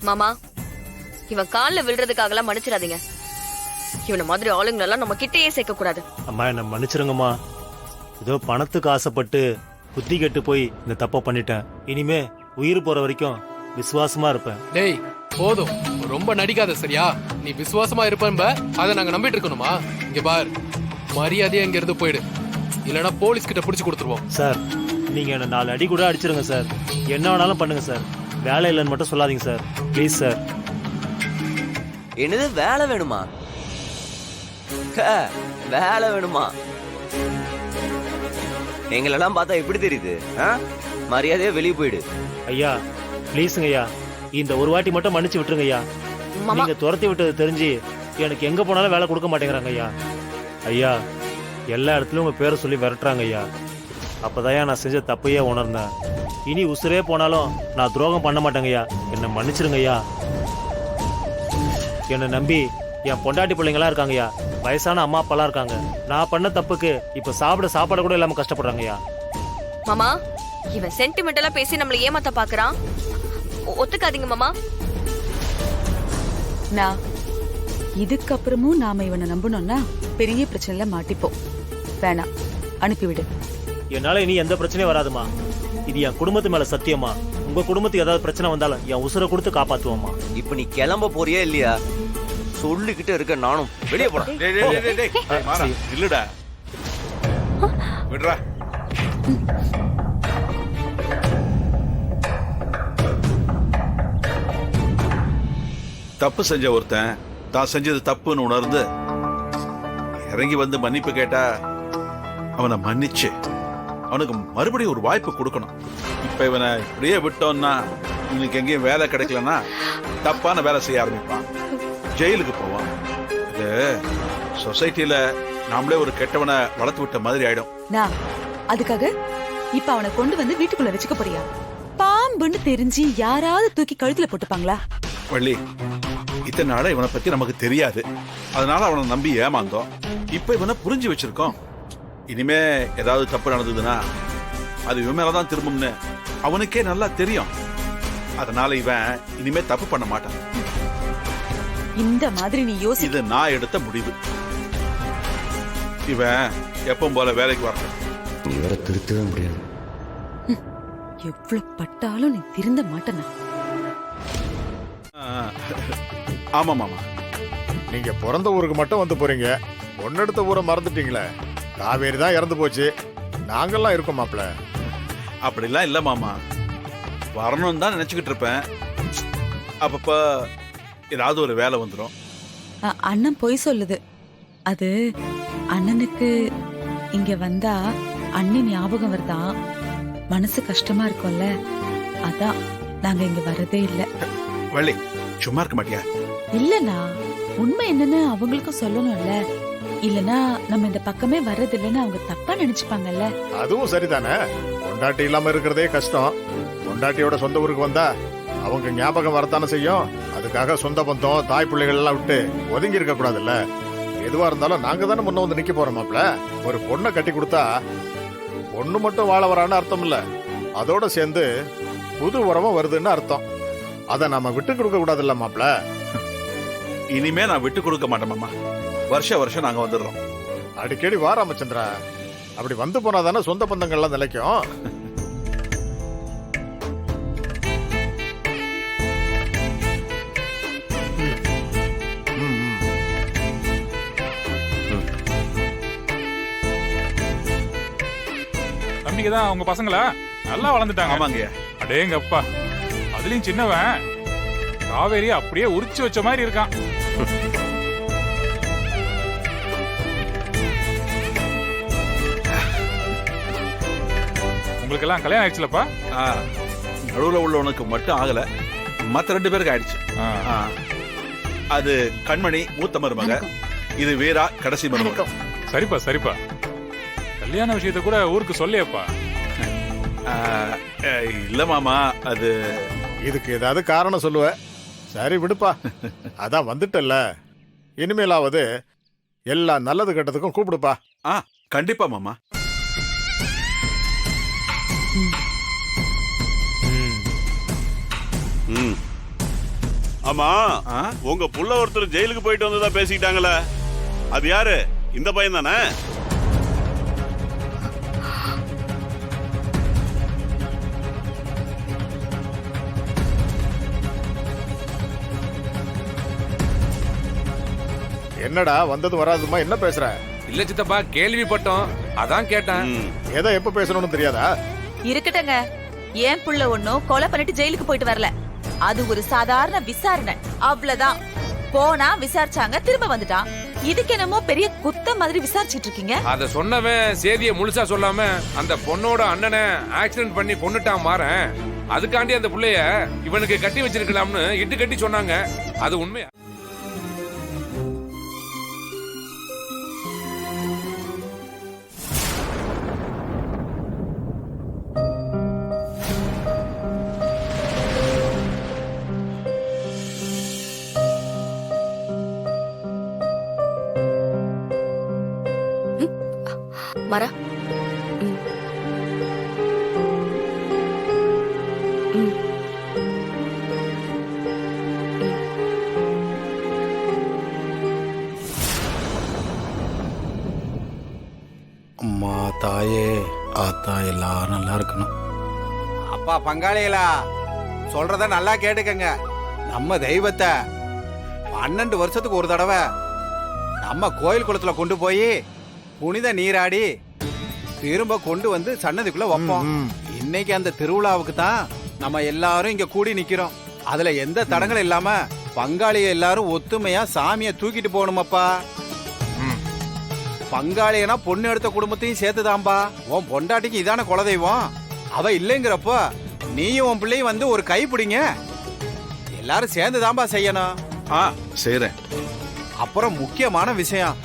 மாமா, இவன் கால்ல விழுறதுக்காகலாம் மன்னிச்சிடாதீங்க. இவனை மாதிரி ஆளுங்களெல்லாம் நம்ம கிட்டேயே சேர்க்க கூடாது. அம்மா என்ன மன்னிச்சிருங்கம்மா. ஏதோ பணத்துக்கு ஆசைப்பட்டு புத்தி கெட்டு போய் இந்த தப்பை பண்ணிட்டேன். இனிமே உயிர் போற வரைக்கும் விசுவாசமா இருப்பேன். டேய் போதும், ரொம்ப நடிக்காத சரியா? நீ விசுவாசமா இருப்ப, அதை நாங்க நம்பிட்டு இருக்கணுமா? இங்க பார், மரியாதையா இங்க இருந்து போயிடு, இல்லனா போலீஸ் கிட்ட புடிச்சு கொடுத்துருவோம். சார், நீங்க என்ன 4 அடி கூட அடிச்சிருங்க சார். என்ன வேணாலும் பண்ணுங்க சார். வேலை இல்லைன்னு மட்டும் சொல்லாதீங்க சார், ப்ளீஸ் சார். என்னது வேலை வேணுமா? வேலை வேணுமா? எங்களெல்லாம் பார்த்தா எப்படி தெரியுது? மரியாதையா வெளியே போயிடு. ஐயா ப்ளீஸுங்க ஐயா, இந்த ஒரு வாட்டி மட்டும் மன்னிச்சு விட்டுருங்க ஐயா. நீங்க துரத்தி விட்டது தெரிஞ்சு எனக்கு எங்க போனாலும் வேலை கொடுக்க மாட்டேங்கிறாங்க ஐயா. ஐயா, எல்லா இடத்துலயும் உங்க பேரை சொல்லி விரட்டுறாங்க ஐயா. அப்பதான் நான் செஞ்ச தப்பையே உணர்ந்தேன். இனி உசுரே போனாலும் நான் துரோகம் பண்ண மாட்டேங்க ஐயா. என்னை மன்னிச்சிருங்க ஐயா. என்னை நம்பி என் பொண்டாட்டி பிள்ளைங்களா இருக்காங்க ஐயா. வயசான அம்மா அப்பாலாம் இருக்காங்க. நான் பண்ண தப்புக்கு இப்ப சாப்பாடு கூட இல்லாம கஷ்டப்படுறாங்க ஐயா. மாமா, இவன் சென்டிமெண்டலா பேசி நம்மள ஏமாத்த பாக்குறான். ஒத்துக்காதீங்க மாமா. நான் இதுக்கப்புறமும் நாம இவனை நம்பணும்னா பெரிய பிரச்சனைல மாட்டிப்போம். வேணாம், அனுப்பிவிடு. என்னால இனி எந்த பிரச்சனையும் வராதுமா. இது என் குடும்பத்து மேல சத்தியமா. உங்க குடும்பத்துக்கு ஏதாவது பிரச்சனை வந்தாலும் என் உசுரை கொடுத்து காப்பாத்துவோமா. இப்ப நீ கிளம்ப போறியா இல்லையா? சொல்லிக்கிட்டு இருக்க, நானும் வெளியே போறேன். இல்லடா விடுறா. தப்பு செஞ்ச ஒருத்தன் தான் செஞ்சது தப்புன்னு உணர்ந்து இறங்கி வந்து மன்னிப்பு கேட்டா அவனை மன்னிச்சு அவனுக்கு மறுபடியும் ஒரு வாய்ப்பு கொடுக்கணும். இப்ப இவனை இப்படியே விட்டோம்னா இவனுக்கு எங்கேயும் வேலை கிடைக்கலன்னா தப்பான வேலை செய்ய ஆரம்பிப்பான், ஜெயிலுக்கு போவான். இது சொசைட்டில நாமளே ஒரு கெட்டவனை வளர்த்து விட்ட மாதிரி ஆயிடும். நான் அதுக்காக இப்ப அவனை கொண்டு வந்து வீட்டுக்குள்ள வச்சுக்க போறியா? பாம்புன்னு தெரிஞ்சு யாராவது தூக்கி கழுத்துல போட்டுப்பாங்களா? வள்ளி, இத்தனை நாள இவனை பத்தி நமக்கு தெரியாது, அதனால அவனை நம்பி ஏமாந்தோம். இப்ப இவனை புரிஞ்சு வச்சிருக்கோம். இனிமே ஏதாவது தப்பு நடந்ததுன்னா அது இவன் மேலதான் திரும்பும்னு அவனுக்கே நல்லா தெரியும். அதனால இவன் இனிமே தப்பு பண்ண மாட்டான். இந்த மாதிரி நீ யோசி. இது நான் எடுத்த முடிவு. இவன் எப்பவும் போல வேலைக்கு வரணும். இவரை திருத்தவே முடியாது. எவ்வளவு பட்டாலும் நீ திருந்த மாட்டேனா? ஆமா மாமா, நீங்க பிறந்த ஊருக்கு மட்டும் வந்து போறீங்க, ஒன்னெடுத்த ஊரை மறந்துட்டீங்களே. காவேரி தான் இறந்து போச்சு, நாங்கெல்லாம் இருக்கோம் மாப்ள. அப்படிலாம் இல்ல மாமா, வரணும்னு தான் நினைச்சுக்கிட்டு இருப்பேன். அப்பப்ப ஏதாவது ஒரு வேலை வந்துடும். அண்ணன் பொய் சொல்லுது. அது அண்ணனுக்கு இங்க வந்தா அண்ணி ஞாபகம் வருதா, மனசு கஷ்டமா இருக்கும்ல, அதான் நாங்க இங்க வரதே இல்ல. வள்ளி, சும்மா இருக்க மாட்டியா? இல்லனா உண்மை என்னன்னு அவங்களுக்கும் சொல்லணும்ல, இல்லனா நம்ம இந்த பக்கமே வர்றது இல்லைன்னு அவங்க தப்பா நினைச்சுப்பாங்கல்ல. அதுவும் சரிதானே, பொண்டாட்டி இல்லாம இருக்கிறதே கஷ்டம். பொண்டாட்டியோட சொந்த ஊருக்கு வந்தா அவங்க ஞாபகம் வரத்தானே செய்யும். அதுக்காக சொந்த பந்தம் தாய் பிள்ளைகள் எல்லாம் விட்டு ஒதுங்கி இருக்க கூடாதுல்ல. எதுவா இருந்தாலும் நாங்க தானே முன்ன வந்து நிக்க போறோம் மாப்ள. ஒரு பொண்ணை கட்டி கொடுத்தா பொண்ணு மட்டும் வாழ வரான்னு அர்த்தம் இல்ல, அதோட சேர்ந்து புது உறவும் வருதுன்னு அர்த்தம். அதை நாம விட்டு கொடுக்க கூடாதுல்ல மாப்ள. இனிமே நான் விட்டு கொடுக்க மாட்டேன் மாமா. வருஷம் நாங்க வந்துடுறோம். அடிக்கடி வா ராமச்சந்திரா, அப்படி வந்து போனாதானே சொந்த பந்தங்கள்லாம் நிலைக்கும். தம்பிக்குதான் உங்க பசங்களா நல்லா வளர்ந்துட்டாங்க. ஆமாங்க. அடேங்கப்பா, அதுலயும் சின்னவன் காவேரி அப்படியே உரிச்சு வச்ச மாதிரி இருக்கான். உங்களுக்கு எல்லாம் கல்யாணம் ஆயிடுச்சுலப்பா? நடுவுல உள்ளவனுக்கு மட்டும் ஆகல, மத்த 2 பேருக்கு ஆயிடுச்சு. அது கண்மணி மூத்த மருமக, இது வீரா கடைசி மருமக. சரிப்பா சரிப்பா, கல்யாண விஷயத்த கூட ஊருக்கு சொல்லியப்பா. இல்ல மாமா, அது இதுக்கு ஏதாவது காரணம் சொல்லுவ. சரி விடுப்பா, அதான் வந்துட்டல்ல, இனிமேலாவது எல்லா நல்லது கெட்டதுக்கும் கூப்பிடுப்பா. கண்டிப்பா மாமா. ஆமா ஆ? உங்க புள்ள ஒருத்தர் ஜெயிலுக்கு போயிட்டு வந்ததா பேசிக்கிட்டாங்களே அது யாரு? இந்த பையன் தானே? என்னடா வந்தது வராதுமா என்ன பேசுற? இல்ல சித்தப்பா, கேள்விப்பட்டோம், அதான் கேட்டேன். ம். எதை எப்ப பேசணும்னு தெரியாதா? இருக்கட்டுங்க. ஏன் புள்ள ஒன்னும் கொலை பண்ணிட்டு ஜெயிலுக்கு போயிட்டு வரல. அது ஒரு சாதாரண விசாரணை, அவ்வளவுதான். போனா விசாரிச்சாங்க, திரும்ப வந்துட்டான். இதுக்கு என்னமோ பெரிய குத்த மாதிரி விசாரிச்சிட்டு இருக்கீங்க. அத சொன்னவன் சேதிய முழுசா சொல்லாம அந்த பொண்ணோட அண்ணனை ஆக்சிடென்ட் பண்ணி கொன்னுட்டான் மாறேன். அதுக்காண்டி அந்த புள்ளைய இவனுக்கு கட்டி வச்சிருக்கலாம்னு இட்டு கட்டி சொன்னாங்க. அது உண்மையா? மரா. ம். ம். அம்மா தாயே ஆத்தா எல்லாரும் நல்லா இருக்கணும். அப்பா பங்காளிகளா, சொல்றத நல்லா கேட்டுக்கங்க. நம்ம தெய்வத்தை 12 வருஷத்துக்கு ஒரு தடவை நம்ம கோயில் குளத்துல கொண்டு போய் புனித நீராடி திரும்ப கொண்டு வந்து சன்னதிக்குள்ள வைப்போம். இன்னைக்கு அந்த திருவிழாவுக்கு தான் நம்ம எல்லாரும் இங்க கூடி நிக்கிறோம். அதுல எந்த தடங்களும் இல்லாம பங்காளிக எல்லாரும் ஒத்துமையா சாமியை தூக்கிட்டு போகணுமப்பா. பங்காளினா பொண்ணு எடுத்த குடும்பத்தையும் சேர்த்துதான்பா. உன் பொண்டாட்டிக்கு இதான குலதெய்வம். அவ இல்லைங்கிறப்போ நீயும் உன் பிள்ளையும் வந்து ஒரு கை பிடிங்க. எல்லாரும் சேர்ந்துதான்பா செய்யணும். செய்யறேன். அப்புறம் முக்கியமான விஷயம்,